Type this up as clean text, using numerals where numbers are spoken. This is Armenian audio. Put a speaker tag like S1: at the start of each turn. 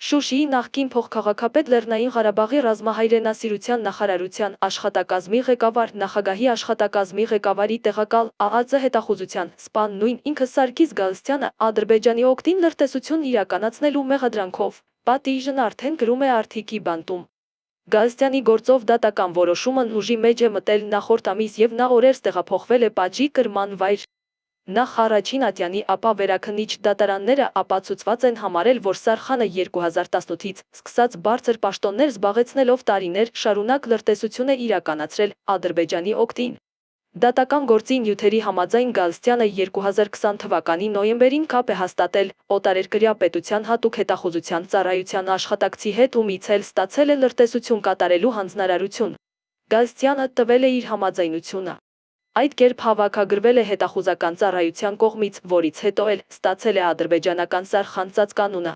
S1: Շուշիի նախկին փոխքաղաքապետ Լեռնային Ղարաբաղի ռազմահայրենասիրության նախարարության աշխատակազմի ղեկավար, նախագահի աշխատակազմի ղեկավարի տեղակալ, ԱԱԾ հետախուզության սպան նույն ինքը Սարգիս Գալստյանը Ադրբեջանի օգտին լրտեսություն իրականացնելու մեղադրանքով պատիժն արդեն գրում է Արթիկի բանտում։ Գալստյանի գործով դատական որոշումն ուժի մեջ է մտել նախորդ ամիս եւ նա օրերս տեղափոխվել է պատժի կրման վայր։ Նախ առաջին ատյանի, ապա վերաքննիչ դատարանները ապացուցված են համարել, որ Սարխանը 2018-ից սկսած բարձր պաշտոններ զբաղեցնելով տարիներ շարունակ լրտեսություն է իրականացրել Ադրբեջանի օգտին։ Դատական գործի նյութերի համաձայն Գալստյանը 2020 թվականի նոյեմբերին կապ է հաստատել օտարերկրյա պետության հատուկ հետախուզության ծառայության աշխատակցի հետ, ումից էլ ստացել է լրտեսություն կատարելու հանձնարարություն։ Գալստյանը տվել է իր համաձայնությունը։ Այդ կերպ հավաքագրվել է հետախուզական ծառայության կողմից, որից հետո էլ ստացել է ադրբեջանական Սարխան ծածկանունը։